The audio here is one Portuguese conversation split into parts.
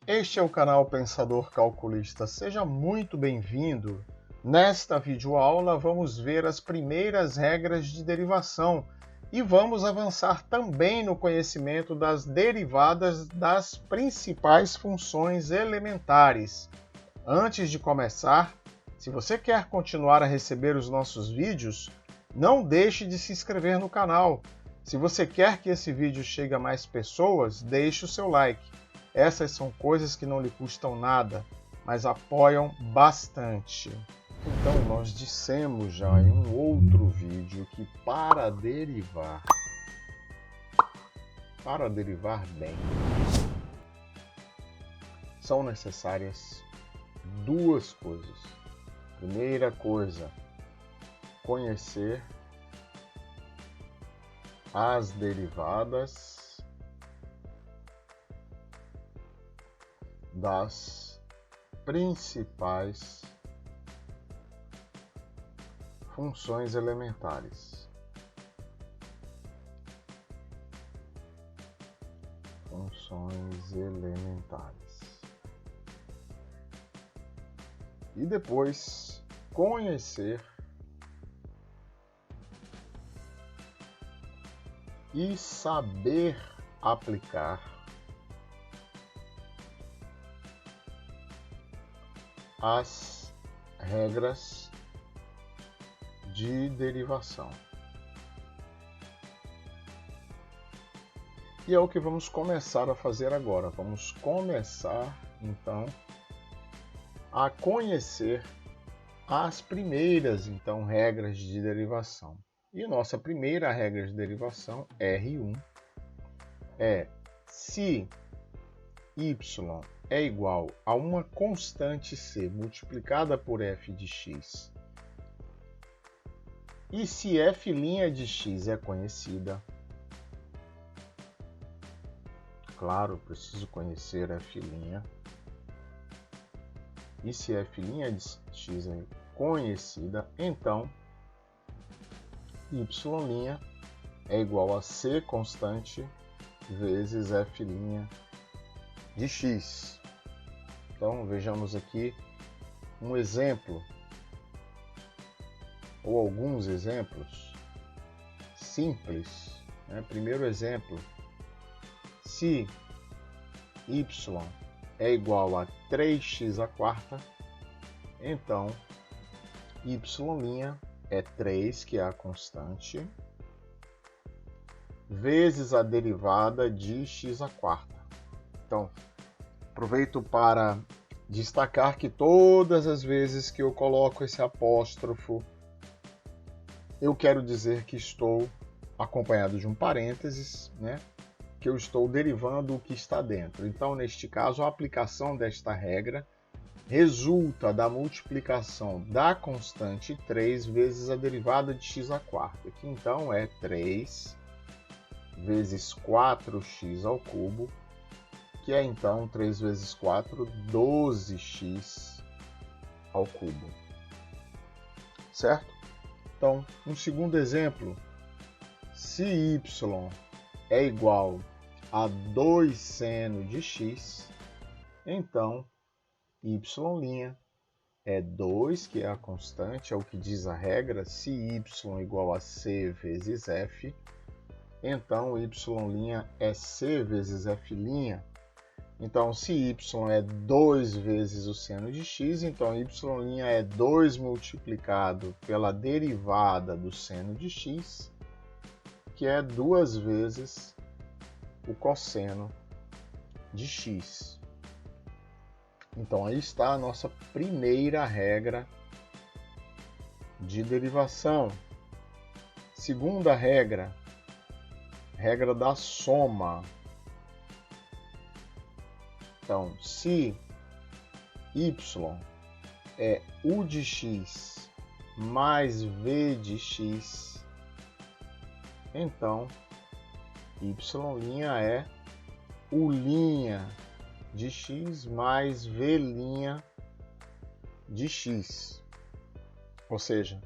Este é o canal Pensador Calculista. Seja muito bem-vindo. Nesta videoaula vamos ver as primeiras regras de derivação e vamos avançar também no conhecimento das derivadas das principais funções elementares. Antes de começar, se você quer continuar a receber os nossos vídeos, não deixe de se inscrever no canal. Se você quer que esse vídeo chegue a mais pessoas, deixe o seu like. Essas são coisas que não lhe custam nada, mas apoiam bastante. Então, nós dissemos já em um outro vídeo que para derivar bem, são necessárias duas coisas. Primeira coisa, conhecer as derivadas das principais funções elementares. E depois conhecer e saber aplicar as regras de derivação. E é o que vamos começar a fazer agora. Vamos começar, então, a conhecer as primeiras, então, regras de derivação. E nossa primeira regra de derivação, R1, é se y é igual a uma constante c multiplicada por f de x, e se f' de x é conhecida, claro, preciso conhecer f', e se f' de x é conhecida, então y' é igual a c constante vezes f' de x. Então, vejamos aqui um exemplo, ou alguns exemplos simples. Primeiro exemplo, se y é igual a 3x², então y' é 3, que é a constante, vezes a derivada de x². Então, aproveito para destacar que todas as vezes que eu coloco esse apóstrofo, eu quero dizer que estou acompanhado de um parênteses, que eu estou derivando o que está dentro. Então, neste caso, a aplicação desta regra resulta da multiplicação da constante 3 vezes a derivada de x², que então é 3 vezes 4x², que é então 3 vezes 4, 12x². Certo? Então, um segundo exemplo, se y é igual a 2 seno de x, então y' é 2, que é a constante, é o que diz a regra, se y é igual a c vezes f, então y' é c vezes f'. Então, se y é 2 vezes o seno de x, então y' é 2 multiplicado pela derivada do seno de x, que é 2 vezes o cosseno de x. Então, aí está a nossa primeira regra de derivação. Segunda regra, regra da soma. Então, se y é u de x mais v de x, então y' é u' de x mais v' de x. Ou seja,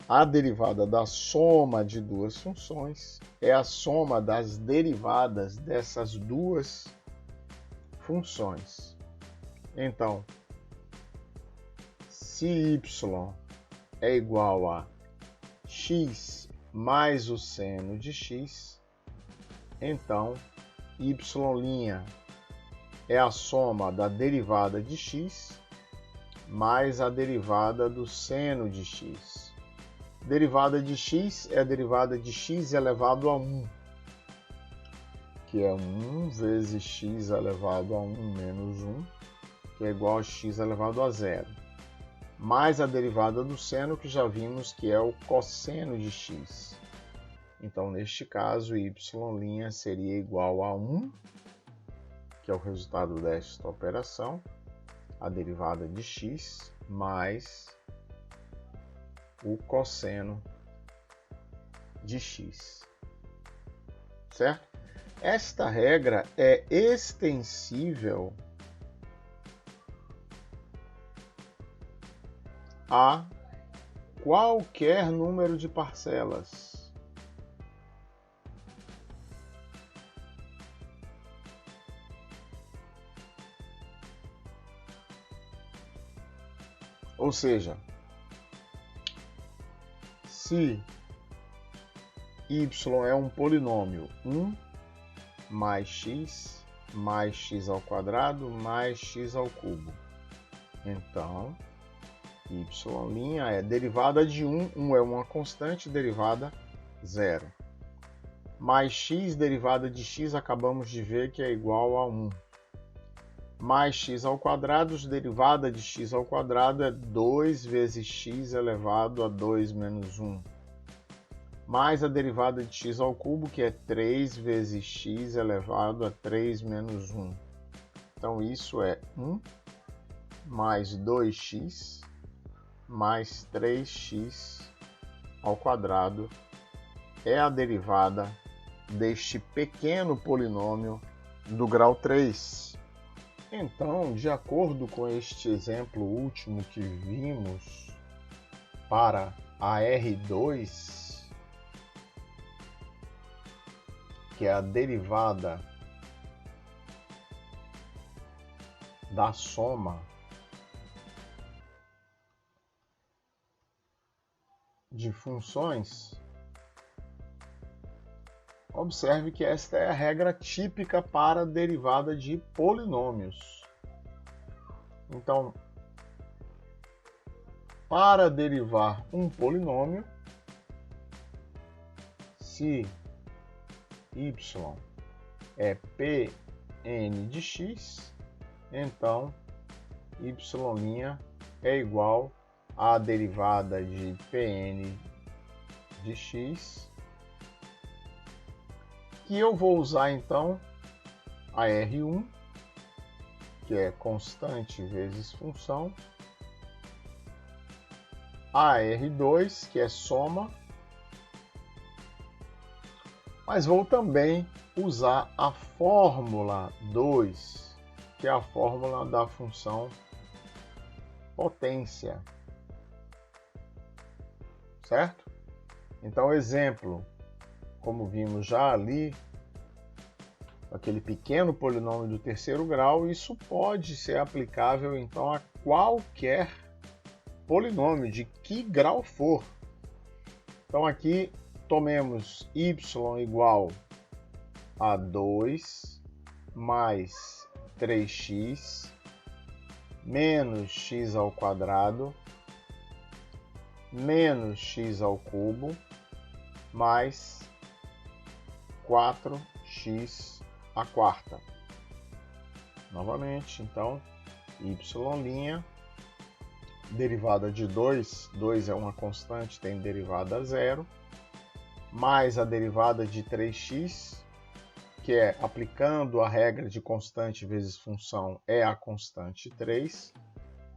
a derivada da soma de duas funções é a soma das derivadas dessas duas funções. Então, se y é igual a x mais o seno de x, então y' é a soma da derivada de x mais a derivada do seno de x. Derivada de x é a derivada de x elevado a 1, que é 1 vezes x elevado a 1 menos 1, que é igual a x elevado a 0, mais a derivada do seno, que já vimos que é o cosseno de x. Então, neste caso, y' seria igual a 1, que é o resultado desta operação, a derivada de x, mais o cosseno de x. Certo? Esta regra é extensível a qualquer número de parcelas. Ou seja, se y é um polinômio 1 mais x ao quadrado mais x ao cubo, então y' é derivada de 1, 1 é uma constante, derivada 0. Mais x, derivada de x, acabamos de ver que é igual a 1. Mais x ao quadrado, derivada de x ao quadrado é 2 vezes x elevado a 2 menos 1. Mais a derivada de x ao cubo, que é 3 vezes x elevado a 3 menos 1. Então, isso é 1 mais 2x mais 3x ao quadrado é a derivada deste pequeno polinômio do grau 3. Então, de acordo com este exemplo último que vimos para a R2, que é a derivada da soma de funções, observe que esta é a regra típica para a derivada de polinômios. Então, para derivar um polinômio, se y é Pn de x, então y' é igual a derivada de Pn de x, que eu vou usar então a R1, que é constante vezes função, a R2, que é soma, mas vou também usar a fórmula 2, que é a fórmula da função potência. Certo? Então, exemplo, como vimos já ali, aquele pequeno polinômio do terceiro grau, isso pode ser aplicável então a qualquer polinômio, de que grau for. Então, aqui tomemos y igual a 2 mais 3x menos x ao quadrado menos x ao cubo mais 4x à quarta. Novamente, então, y', derivada de 2, 2 é uma constante, tem derivada zero, mais a derivada de 3x, que é, aplicando a regra de constante vezes função, é a constante 3,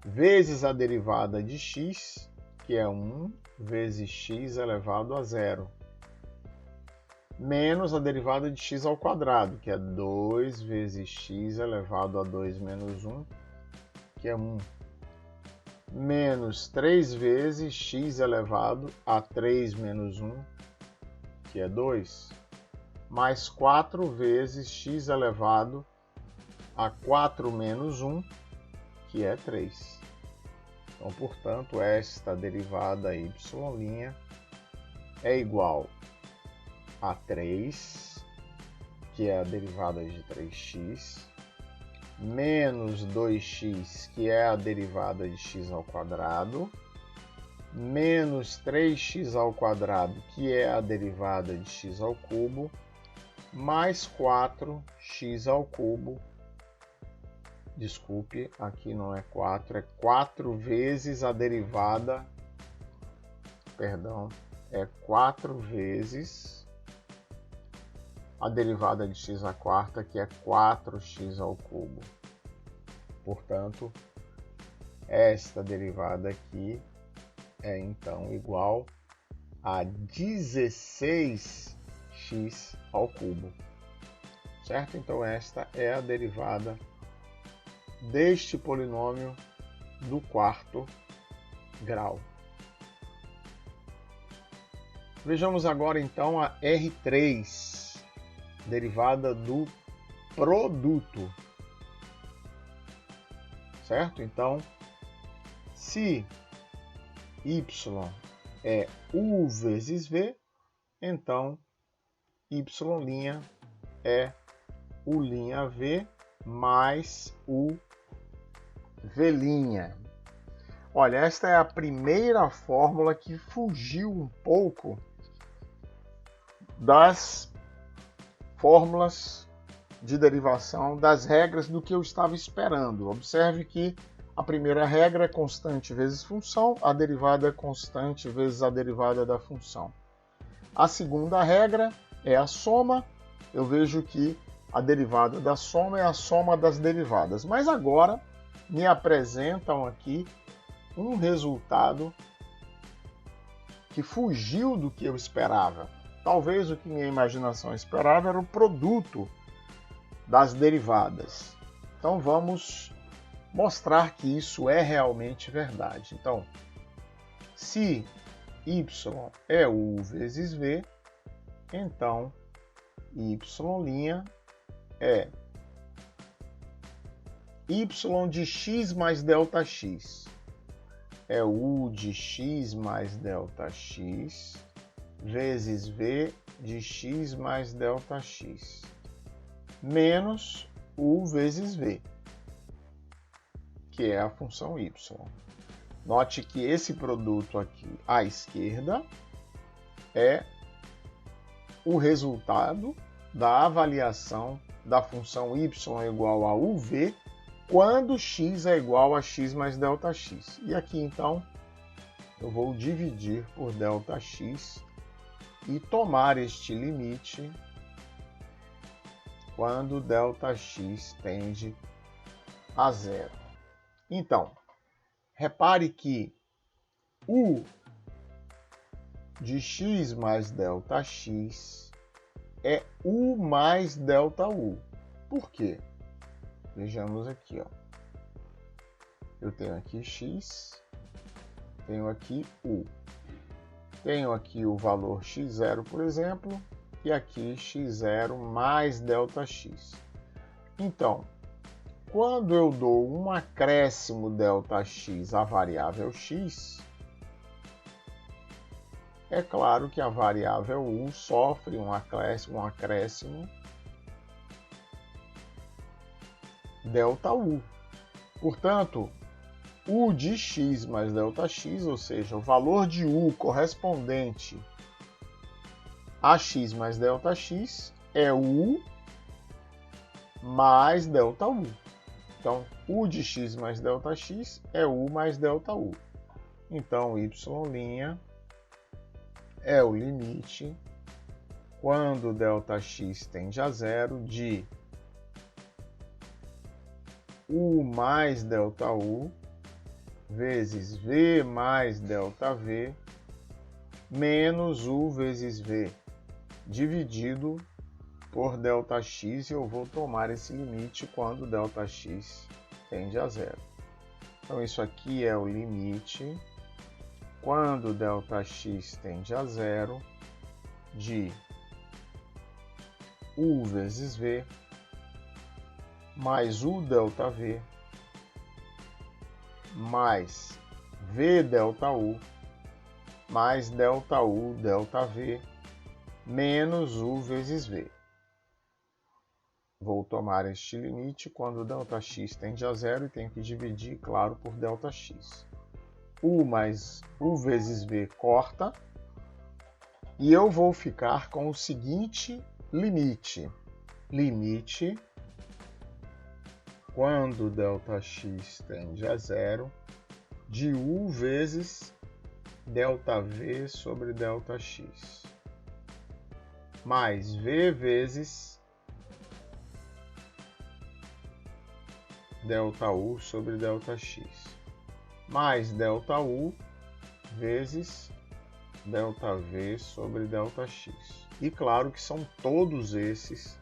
vezes a derivada de x, que é 1 vezes x elevado a zero, menos a derivada de x ao quadrado, que é 2 vezes x elevado a 2 menos 1, que é 1, menos 3 vezes x elevado a 3 menos 1, que é 2, mais 4 vezes x elevado a 4 menos 1, que é 3. Então, portanto, esta derivada y' é igual a 3, que é a derivada de 3x, menos 2x, que é a derivada de x ao quadrado, menos 3x ao quadrado, que é a derivada de x ao cubo, mais 4x ao cubo. Desculpe, aqui não é 4, é 4 vezes a derivada, é 4 vezes a derivada de x à quarta, que é 4x ao cubo. Portanto, esta derivada aqui é então igual a 16x ao cubo. Certo? Então, esta é a derivada deste polinômio do quarto grau. Vejamos agora então a R3, derivada do produto. Certo? Então, se y é u vezes v, então y' é u'(v) mais u v'. Olha, esta é a primeira fórmula que fugiu um pouco das fórmulas de derivação, das regras do que eu estava esperando. Observe que a primeira regra é constante vezes função, a derivada é constante vezes a derivada da função. A segunda regra é a soma. Eu vejo que a derivada da soma é a soma das derivadas. Mas agora me apresentam aqui um resultado que fugiu do que eu esperava. Talvez o que minha imaginação esperava era o produto das derivadas. Então vamos mostrar que isso é realmente verdade. Então, se y é u vezes v, então y' é y de x mais ΔX. É u de x mais ΔX vezes v de x mais ΔX, menos u vezes v, que é a função y. Note que esse produto aqui à esquerda é o resultado da avaliação da função y igual a uv quando x é igual a x mais ΔX. E aqui, então, eu vou dividir por ΔX e tomar este limite quando ΔX tende a zero. Então, repare que u de x mais ΔX é u mais ΔU. Por quê? Vejamos aqui, ó. Eu tenho aqui x, tenho aqui u. Tenho aqui o valor x0, por exemplo, e aqui x0 mais ΔX. Então, quando eu dou um acréscimo ΔX à variável x, é claro que a variável u sofre um acréscimo ΔU. Portanto, u de x mais ΔX, ou seja, o valor de u correspondente a x mais ΔX, é u mais ΔU. Então, u de x mais ΔX é u mais ΔU. Então, y' é o limite, quando ΔX tende a zero, de u mais ΔU vezes v mais ΔV menos u vezes v, dividido por ΔX, e eu vou tomar esse limite quando ΔX tende a zero. Então, isso aqui é o limite quando ΔX tende a zero de u vezes v mais U delta V mais V delta U mais delta U delta V menos U vezes V. Vou tomar este limite quando ΔX tende a zero e tenho que dividir, claro, por ΔX. U mais U vezes V corta e eu vou ficar com o seguinte limite. Limite quando ΔX tende a zero de U vezes ΔV sobre ΔX mais V vezes ΔU sobre ΔX mais ΔU vezes ΔV sobre ΔX. E claro que são todos esses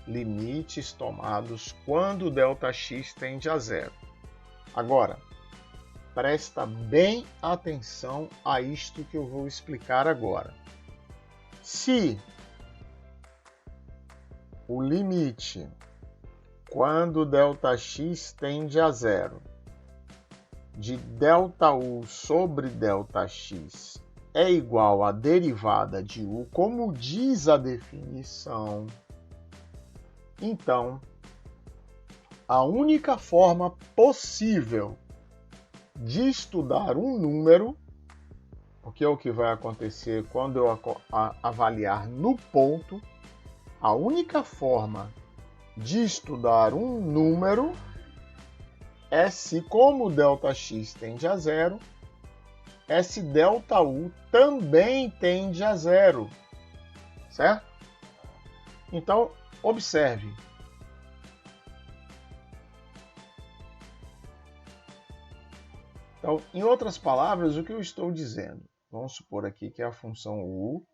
limites tomados quando ΔX tende a zero. Agora, presta bem atenção a isto que eu vou explicar agora. Se o limite quando ΔX tende a zero de ΔU sobre ΔX é igual à derivada de U, como diz a definição, então a única forma possível de estudar um número, porque é o que vai acontecer quando eu avaliar no ponto, a única forma de estudar um número é se, como ΔX tende a zero, é se ΔU também tende a zero, certo? Então, observe. Então, em outras palavras, o que eu estou dizendo? Vamos supor aqui que é a função U.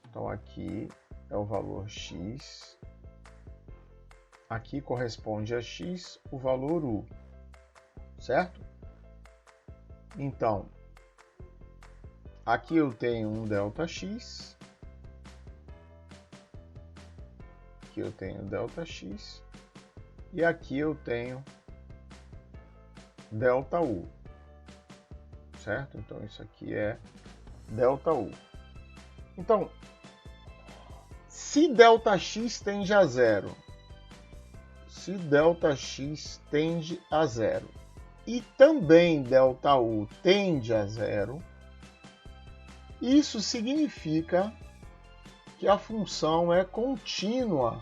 Então, aqui é o valor x. Aqui corresponde a x o valor U, certo? Então, aqui eu tenho um ΔX. Aqui eu tenho ΔX. E aqui eu tenho ΔU, certo? Então, isso aqui é ΔU. Então, se ΔX tende a zero, se ΔX tende a zero e também ΔU tende a zero, isso significa que a função é contínua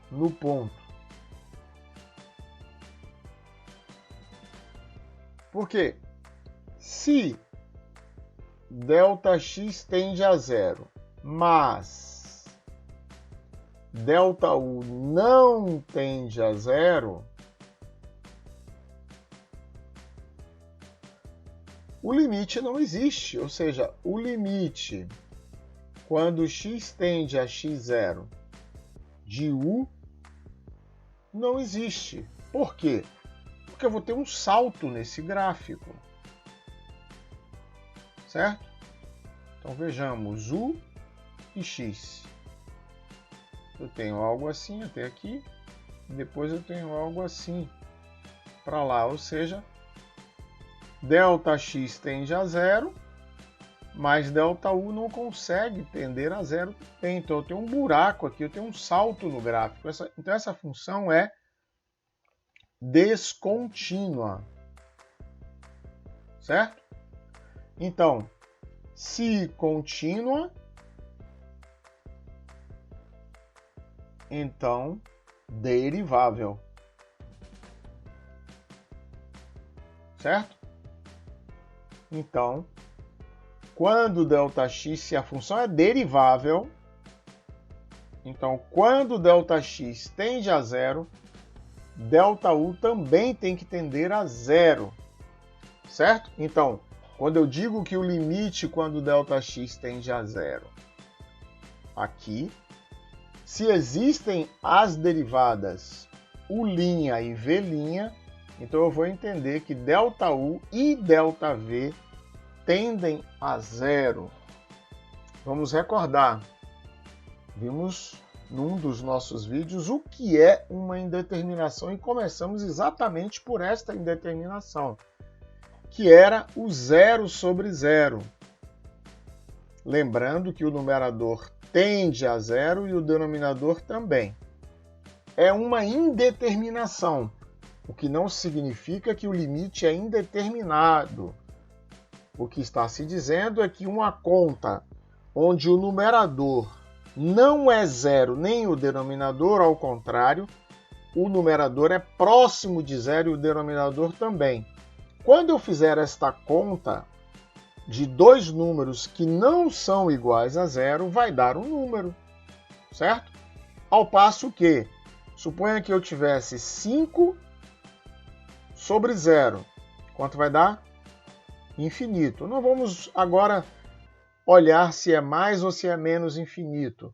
no ponto. Porque se ΔX tende a zero, mas ΔU não tende a zero, o limite não existe. Ou seja, o limite quando x tende a x0 de U não existe. Por quê? Porque eu vou ter um salto nesse gráfico, certo? Então vejamos U e x. Eu tenho algo assim até aqui, e depois eu tenho algo assim para lá, ou seja, ΔX tende a zero, mas ΔU não consegue tender a zero também. Então eu tenho um buraco aqui, eu tenho um salto no gráfico. Então essa função é descontínua, certo? Então, se contínua, então derivável, certo? Então, quando ΔX, se a função é derivável, então quando ΔX tende a zero, ΔU também tem que tender a zero, certo? Então, quando eu digo que o limite quando ΔX tende a zero, aqui, se existem as derivadas U' e V', então eu vou entender que ΔU e ΔV tendem a zero. Vamos recordar. Vimos num dos nossos vídeos o que é uma indeterminação e começamos exatamente por esta indeterminação, que era o 0 sobre 0. Lembrando que o numerador tende a 0 e o denominador também. É uma indeterminação, o que não significa que o limite é indeterminado. O que está se dizendo é que uma conta onde o numerador não é 0 nem o denominador, ao contrário, o numerador é próximo de 0 e o denominador também. Quando eu fizer esta conta de dois números que não são iguais a 0, vai dar um número, certo? Ao passo que, suponha que eu tivesse 5 sobre 0. Quanto vai dar? Infinito. Não vamos agora olhar se é mais ou se é menos infinito.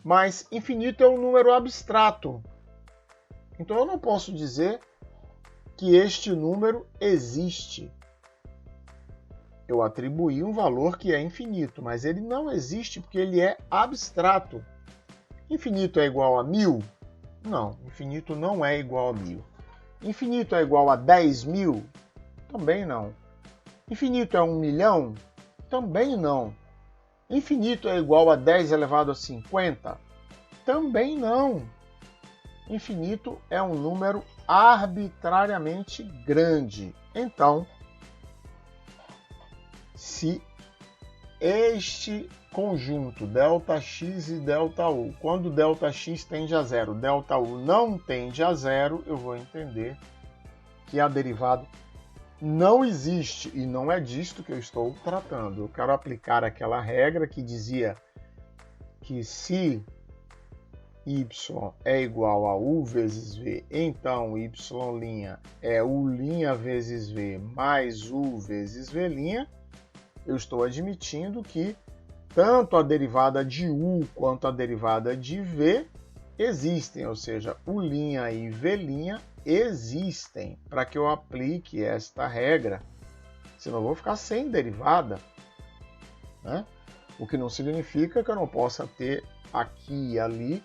Mas infinito é um número abstrato. Então eu não posso dizer que este número existe. Eu atribuí um valor que é infinito, mas ele não existe porque ele é abstrato. Infinito é igual a 1000? Não, infinito não é igual a 1000. Infinito é igual a 10.000? Também não. Infinito é 1 milhão? Também não. Infinito é igual a 10 elevado a 50? Também não. Infinito é um número arbitrariamente grande. Então, se este conjunto ΔX e ΔU, quando ΔX tende a 0, ΔU não tende a 0, eu vou entender que a derivada não existe, e não é disto que eu estou tratando. Eu quero aplicar aquela regra que dizia que se y é igual a u vezes v, então y' é u' vezes v mais u vezes v'. Eu estou admitindo que tanto a derivada de u quanto a derivada de v existem, ou seja, u' e v' existem para que eu aplique esta regra, senão eu vou ficar sem derivada, né? O que não significa que eu não possa ter aqui e ali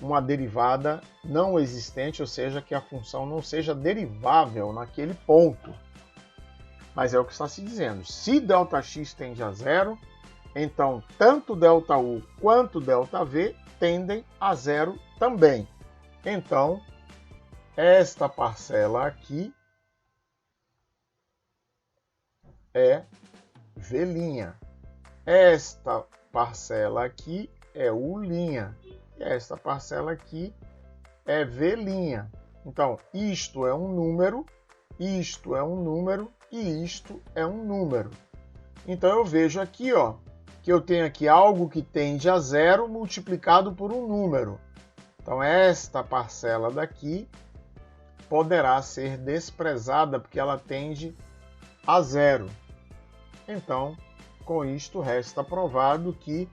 uma derivada não existente, ou seja, que a função não seja derivável naquele ponto. Mas é o que está se dizendo. Se ΔX tende a 0, então tanto ΔU quanto ΔV tendem a 0 também. Então, esta parcela aqui é V'. Esta parcela aqui é U'. E esta parcela aqui é V'. Então, isto é um número, isto é um número e isto é um número. Então, eu vejo aqui, ó, que eu tenho aqui algo que tende a 0 multiplicado por um número. Então, esta parcela daqui poderá ser desprezada porque ela tende a 0. Então, com isto, resta provado que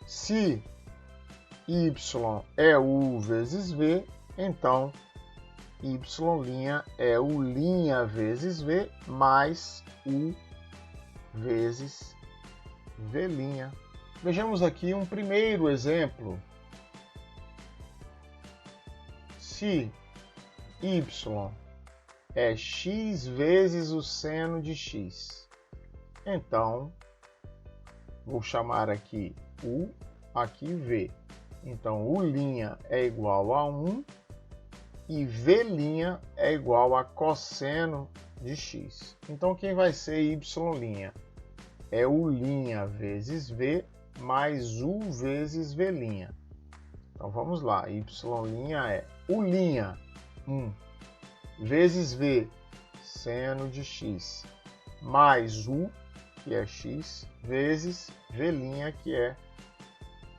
se y é u vezes v, então y' é u' vezes v mais u vezes v'. Vejamos aqui um primeiro exemplo. Se y é x vezes o seno de x, então vou chamar aqui u, aqui v. Então u' é igual a 1 e v' é igual a cosseno de x. Então quem vai ser y'? É u' vezes v mais u vezes v'. Então vamos lá, y' é u', 1, vezes v, seno de x, mais u, que é x, vezes v', que é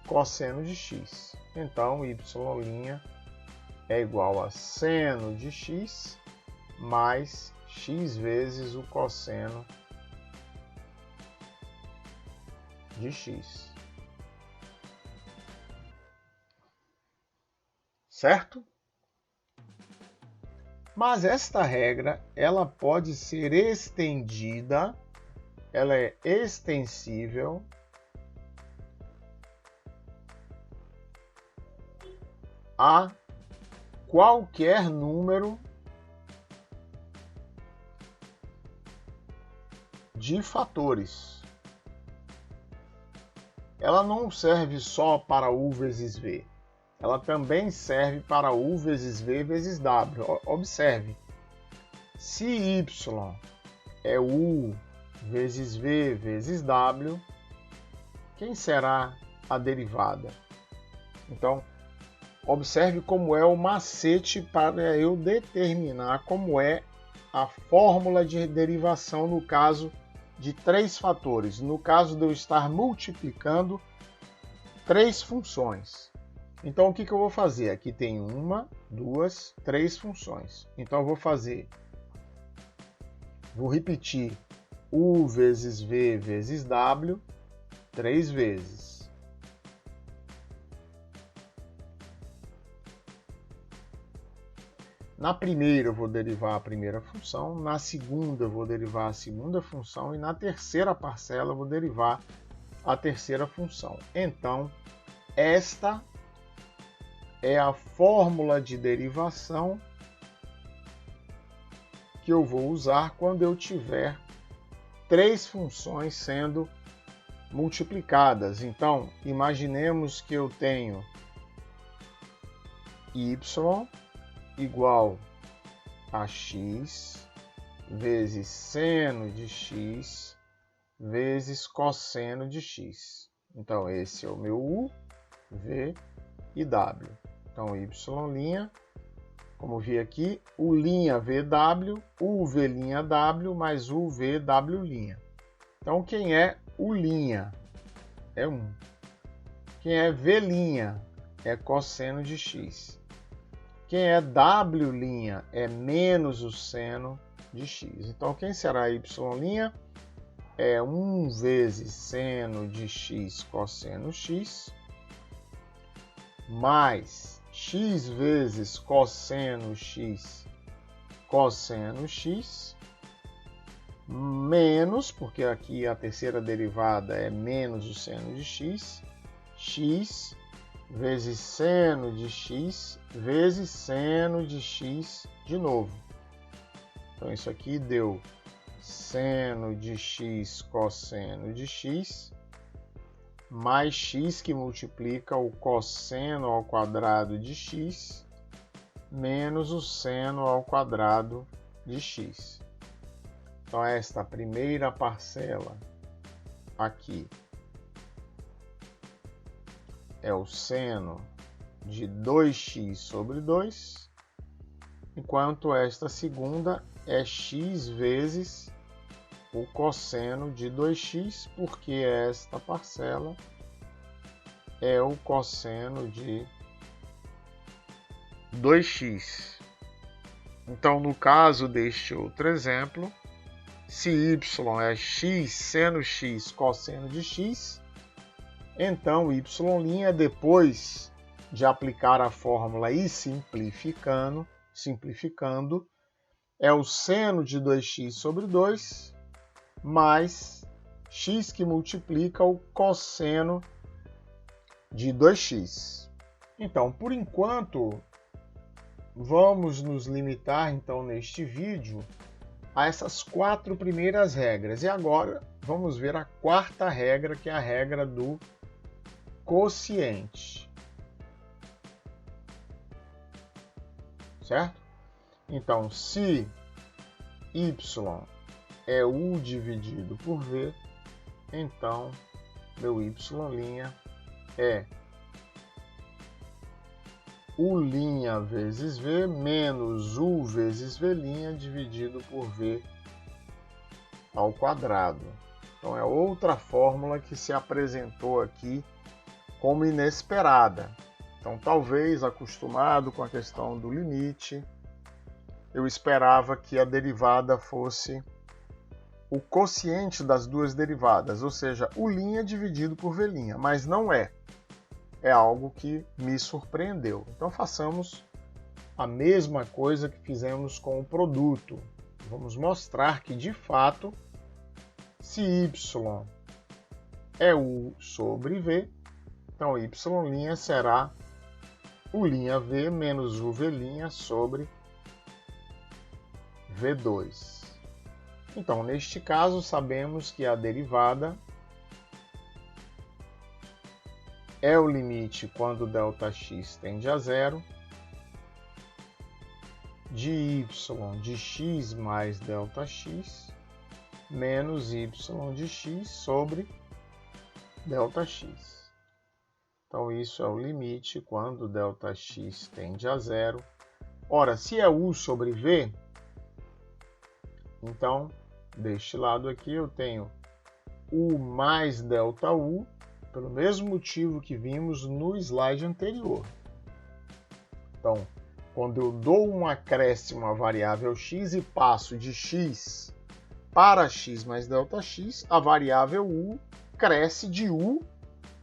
cosseno de x. Então, y' é igual a seno de x mais x vezes o cosseno de x. Certo? Mas esta regra, ela pode ser estendida, ela é extensível a qualquer número de fatores. Ela não serve só para U vezes V. Ela também serve para U vezes V vezes W. Observe. Se Y é U vezes V vezes W, quem será a derivada? Então, observe como é o macete para eu determinar como é a fórmula de derivação no caso de 3 fatores. No caso de eu estar multiplicando 3 funções. Então, o que eu vou fazer? Aqui tem 1, 2, 3 funções. Então, eu vou repetir U vezes V vezes W 3 vezes. Na primeira eu vou derivar a primeira função, na segunda eu vou derivar a segunda função e na terceira parcela eu vou derivar a terceira função. Então, esta é a fórmula de derivação que eu vou usar quando eu tiver 3 funções sendo multiplicadas. Então, imaginemos que eu tenho y igual a x vezes seno de x vezes cosseno de x. Então, esse é o meu U, V e W. Então, y', como vi aqui, U' VW, UV' mais UVW'. Então, quem é U'? É 1. Quem é V' é cosseno de x. Quem é W' é menos o seno de x. Então, quem será y'? É 1 vezes seno de x cosseno x, mais x vezes cosseno x cosseno x, menos, porque aqui a terceira derivada é menos o seno de x, x vezes seno de x vezes seno de x de novo. Então, isso aqui deu seno de x cosseno de x, mais x que multiplica o cosseno ao quadrado de x, menos o seno ao quadrado de x. Então, esta primeira parcela aqui é o seno de 2x sobre 2, enquanto esta segunda é x vezes o cosseno de 2x, porque esta parcela é o cosseno de 2x. Então, no caso deste outro exemplo, se y é x seno x cosseno de x, então y', depois de aplicar a fórmula e simplificando, é o seno de 2x sobre 2, mais x que multiplica o cosseno de 2x. Então, por enquanto, vamos nos limitar, então, neste vídeo, a essas 4 primeiras regras. E agora, vamos ver a quarta regra, que é a regra do quociente. Certo? Então, se y é U dividido por V, então meu y' é U' vezes V menos U vezes V' dividido por V ao quadrado. Então é outra fórmula que se apresentou aqui como inesperada. Então, talvez, acostumado com a questão do limite, eu esperava que a derivada fosse o quociente das duas derivadas, ou seja, U' dividido por V', mas não é. É algo que me surpreendeu. Então, façamos a mesma coisa que fizemos com o produto. Vamos mostrar que, de fato, se y é U sobre V, então y' será U'V menos Uv' sobre V2. Então, neste caso, sabemos que a derivada é o limite quando ΔX tende a zero de y de x mais ΔX menos y de x sobre ΔX. Então, isso é o limite quando ΔX tende a zero. Ora, se é U sobre V, então, deste lado aqui eu tenho U mais ΔU, pelo mesmo motivo que vimos no slide anterior. Então, quando eu dou um acréscimo à variável x e passo de x para x mais ΔX, a variável U cresce de U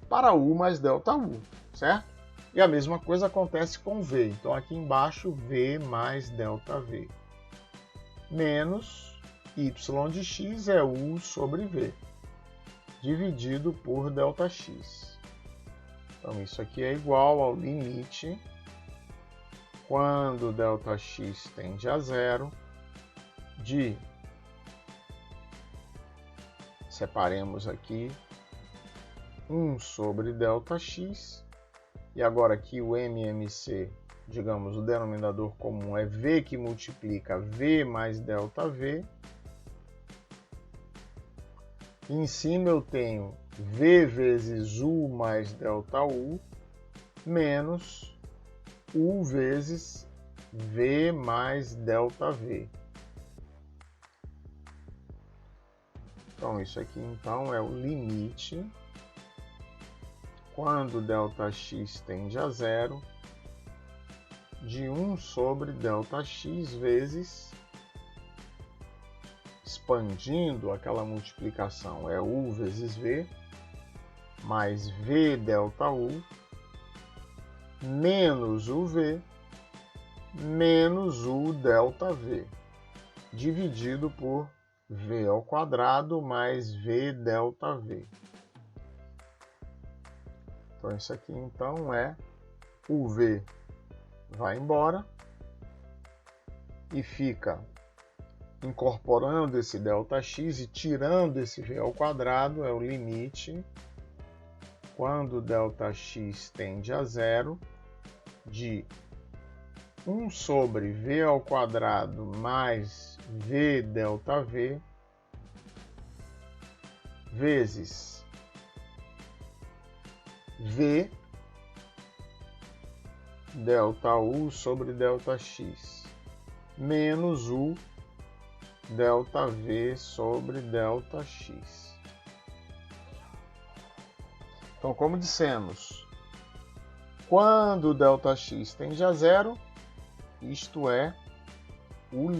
para U mais ΔU, certo? E a mesma coisa acontece com V. Então, aqui embaixo, V mais ΔV. Menos y de x é U sobre V, dividido por ΔX. Então, isso aqui é igual ao limite quando ΔX tende a zero de, separemos aqui, 1 sobre ΔX, e agora aqui o MMC, digamos, o denominador comum é V que multiplica V mais ΔV. Em cima eu tenho V vezes U mais ΔU, menos U vezes V mais ΔV. Então, isso aqui então é o limite quando ΔX tende a zero de 1 sobre ΔX vezes, expandindo aquela multiplicação, é U vezes V, mais V ΔU, menos UV, menos U ΔV, dividido por V ao quadrado mais V ΔV. Então, isso aqui então é o V vai embora e fica incorporando esse ΔX e tirando esse V ao quadrado, é o limite quando ΔX tende a zero de 1 sobre V ao quadrado mais V ΔV vezes V ΔU sobre ΔX menos U ΔV sobre ΔX. Então, como dissemos, quando ΔX tende a zero, isto é U',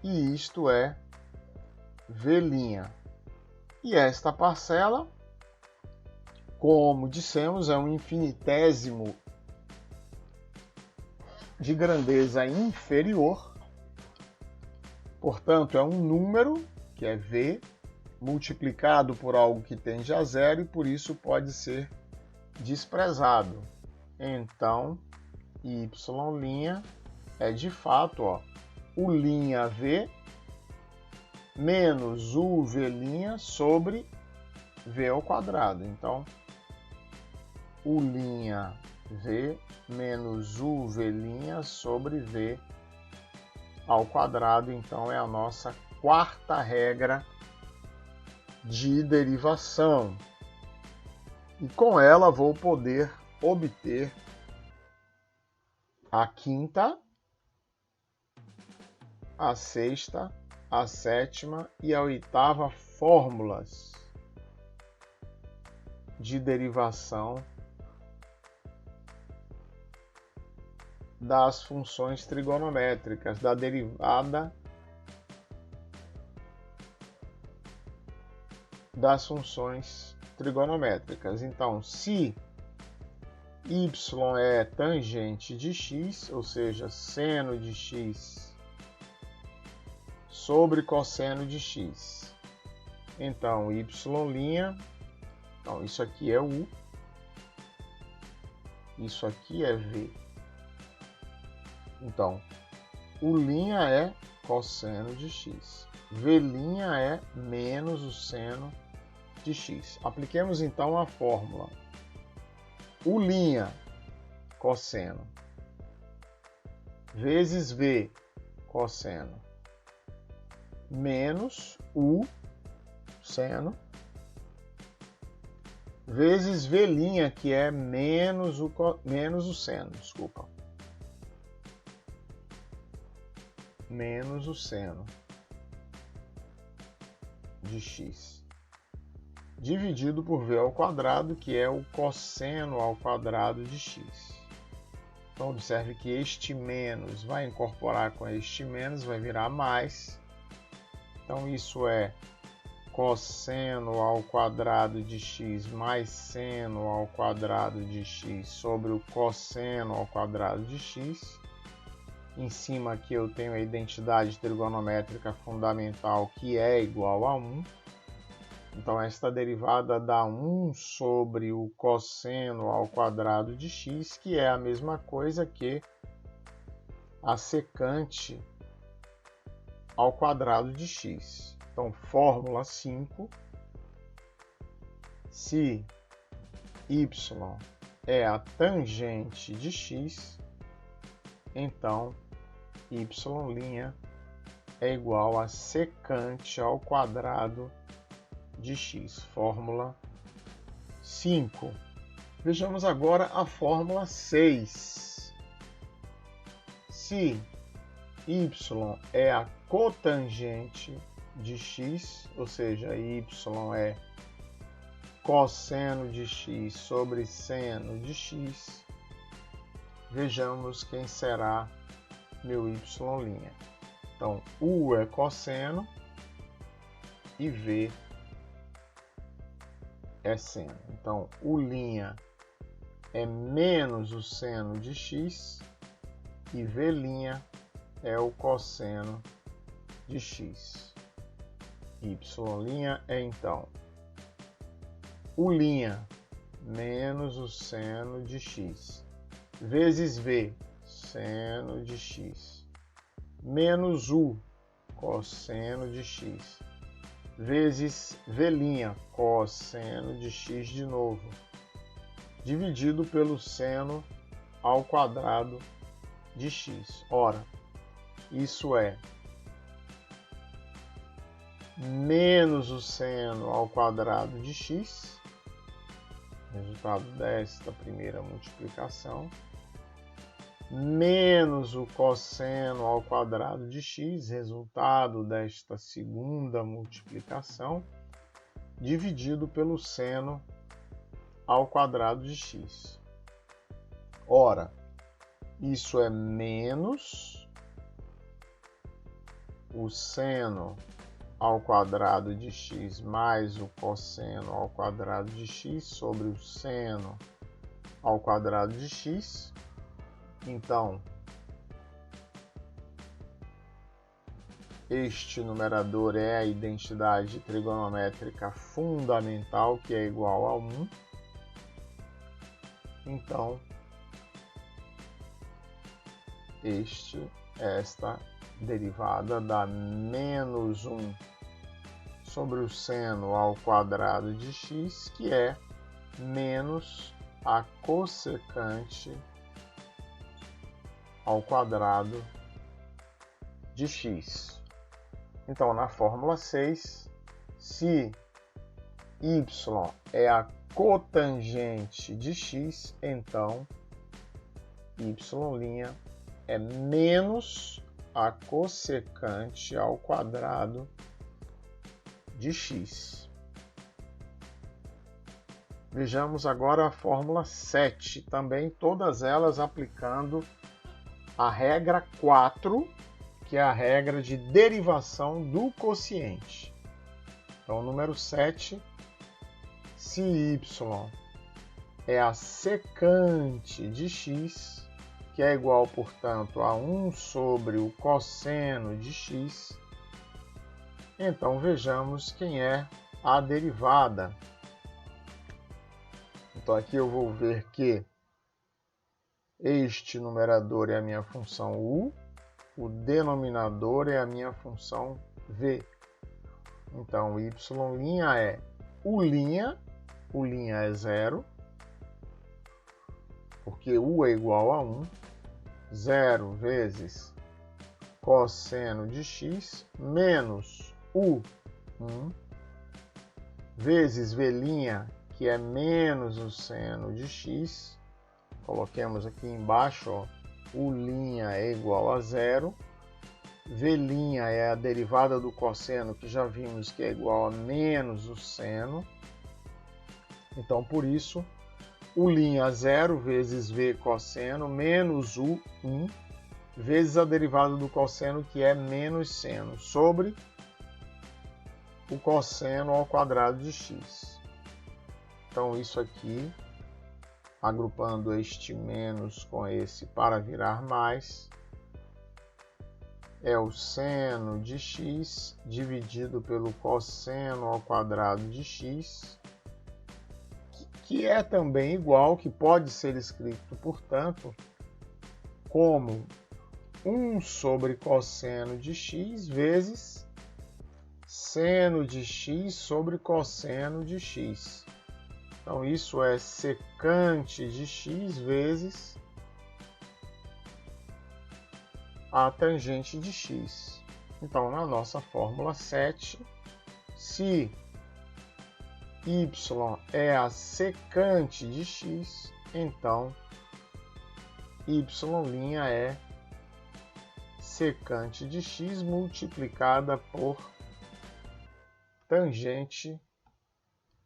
e isto é V'. E esta parcela, como dissemos, é um infinitésimo de grandeza inferior, portanto, é um número, que é V, multiplicado por algo que tende a zero e por isso pode ser desprezado. Então, y' é de fato U'V menos UV' sobre V ao quadrado. Então, U'V menos UV' sobre V ao quadrado, então é a nossa quarta regra de derivação. E com ela vou poder obter a quinta, a sexta, a sétima e a oitava fórmulas de derivação das funções trigonométricas, da derivada das funções trigonométricas. Então, se y é tangente de x, ou seja, seno de x sobre cosseno de x, então y', então isso aqui é U, Isso aqui é V. Então, U' é cosseno de x. V' é menos o seno de x. Apliquemos então a fórmula. U' cosseno vezes V cosseno menos U seno vezes V', que é menos o seno, desculpa. Menos o seno de x. Dividido por V ao quadrado, que é o cosseno ao quadrado de x. Então, observe que este menos vai incorporar com este menos, vai virar mais. Então, isso é cosseno ao quadrado de x mais seno ao quadrado de x sobre o cosseno ao quadrado de x. Em cima aqui eu tenho a identidade trigonométrica fundamental, que é igual a 1. Então, esta derivada dá 1 sobre o cosseno ao quadrado de x, que é a mesma coisa que a secante ao quadrado de x. Então, fórmula 5. Se y é a tangente de x, então y' é igual a secante ao quadrado de x. Fórmula 5. Vejamos agora a fórmula 6. Se y é a cotangente de x, ou seja, y é cosseno de x sobre seno de x, vejamos quem será meu y'. Então, U é cosseno e V é seno. Então, U' é menos o seno de x e V' é o cosseno de x. Y' é, então, U' menos o seno de x vezes V, seno de x, menos U, cosseno de x, vezes V', cosseno de x de novo, dividido pelo seno ao quadrado de x. Ora, isso é menos o seno ao quadrado de x, resultado desta primeira multiplicação, menos o cosseno ao quadrado de x, resultado desta segunda multiplicação, dividido pelo seno ao quadrado de x. Ora, isso é menos o seno ao quadrado de x mais o cosseno ao quadrado de x sobre o seno ao quadrado de x. Então, este numerador é a identidade trigonométrica fundamental, que é igual a 1. Então, esta derivada dá menos 1 sobre o seno ao quadrado de x, que é menos a cossecante ao quadrado de x. Então, na fórmula 6, se y é a cotangente de x, então y' é menos a cossecante ao quadrado de x. Vejamos agora a fórmula 7, também todas elas aplicando a regra 4, que é a regra de derivação do quociente. Então, número 7, se y é a secante de x, que é igual, portanto, a 1 sobre o cosseno de x, então vejamos quem é a derivada. Então, aqui eu vou ver que Este numerador é a minha função u, o denominador é a minha função v. Então, y' é u', o' é 0, porque u é igual a 1, 0 vezes cosseno de x menos u', 1, vezes v', que é menos o seno de x. Coloquemos aqui embaixo, ó, u' é igual a 0, v' é a derivada do cosseno, que já vimos que é igual a menos o seno. Então, por isso, u' a 0 vezes v cosseno menos u', 1, vezes a derivada do cosseno, que é menos seno, sobre o cosseno ao quadrado de x. Então, isso aqui, agrupando este menos com esse para virar mais, é o seno de x dividido pelo cosseno ao quadrado de x, que é também igual, que pode ser escrito, portanto, como 1 sobre cosseno de x vezes seno de x sobre cosseno de x. Então, isso é secante de x vezes a tangente de x. Então, na nossa fórmula 7, se y é a secante de x, então y' é secante de x multiplicada por tangente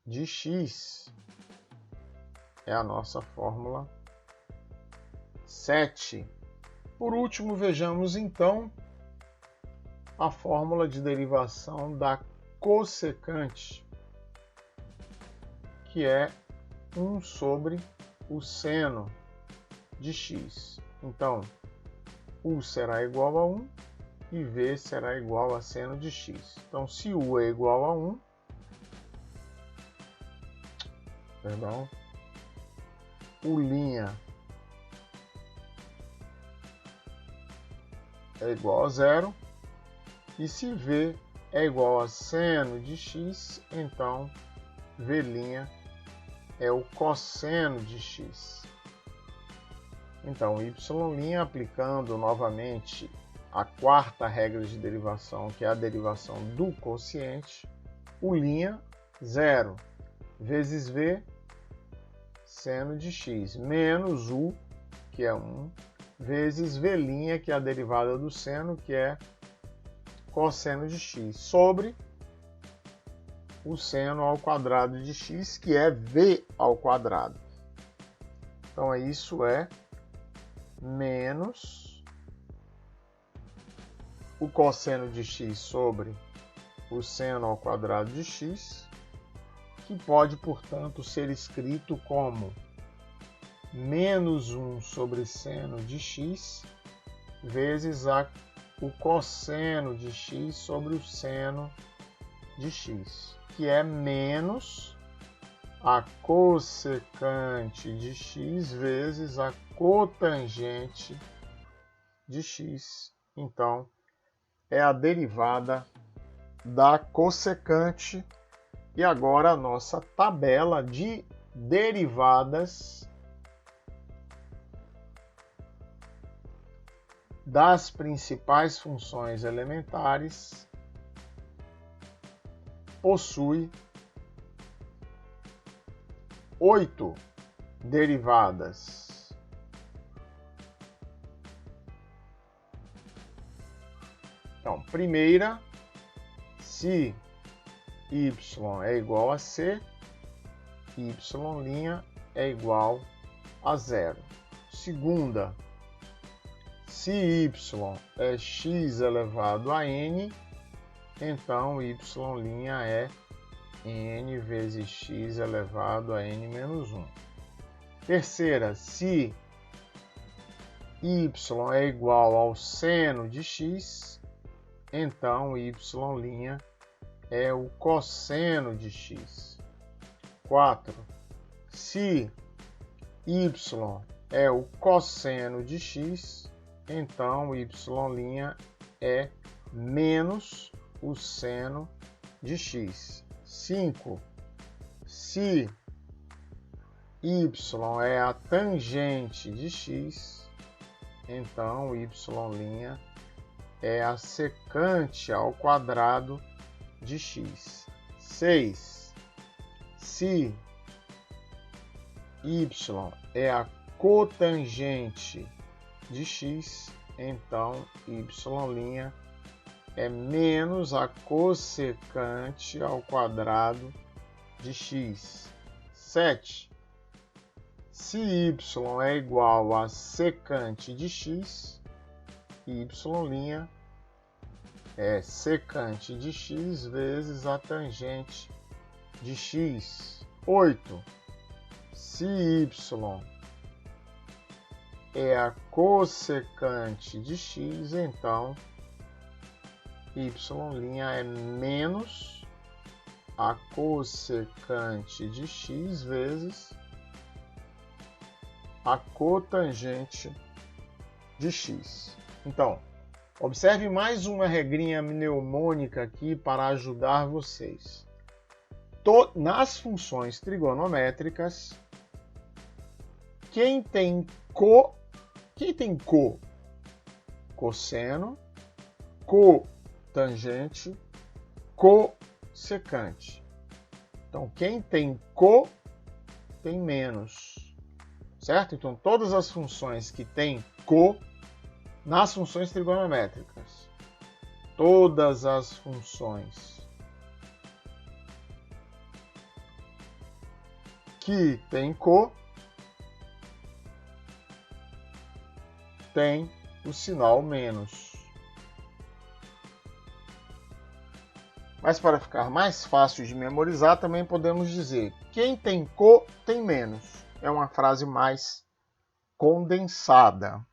de x. É a nossa fórmula 7. Por último, vejamos então a fórmula de derivação da cossecante, que é 1 sobre o seno de x. Então, u será igual a 1 e v será igual a seno de x. Então, se u é igual a 1, u' é igual a 0, e se v é igual a seno de x, então v' é o cosseno de x. Então, y', aplicando novamente a quarta regra de derivação, que é a derivação do quociente, u', 0, vezes v, seno de x, menos u, que é 1, vezes v', que é a derivada do seno, que é cosseno de x, sobre o seno ao quadrado de x, que é v ao quadrado. Então, isso é menos o cosseno de x sobre o seno ao quadrado de x, que pode, portanto, ser escrito como menos 1 sobre seno de x vezes o cosseno de x sobre o seno de x, que é menos a cossecante de x vezes a cotangente de x. Então, é a derivada da cossecante. E agora a nossa tabela de derivadas das principais funções elementares possui 8 derivadas. Então, primeira, se y é igual a c, y' é igual a 0. Segunda, se y é x elevado a n, então y' é n vezes x elevado a n menos 1. Terceira, se y é igual ao seno de x, então y' é o cosseno de x. 4. Se y é o cosseno de x, então y' é menos o seno de x. 5. Se y é a tangente de x, então y' é a secante ao quadrado de x. 6. Se y é a cotangente de x, então y' é menos a cossecante ao quadrado de x. 7. Se y é igual a secante de x, y' é secante de x vezes a tangente de x. 8. Se y é a cossecante de x, então y' é menos a cossecante de x vezes a cotangente de x. Então, observe mais uma regrinha mnemônica aqui para ajudar vocês. Nas funções trigonométricas, quem tem cosseno, cotangente, cossecante. Então, quem tem tem menos, certo? Então, todas as funções que têm nas funções trigonométricas, todas as funções que têm tem o sinal menos. Mas para ficar mais fácil de memorizar, também podemos dizer: quem tem tem menos. É uma frase mais condensada.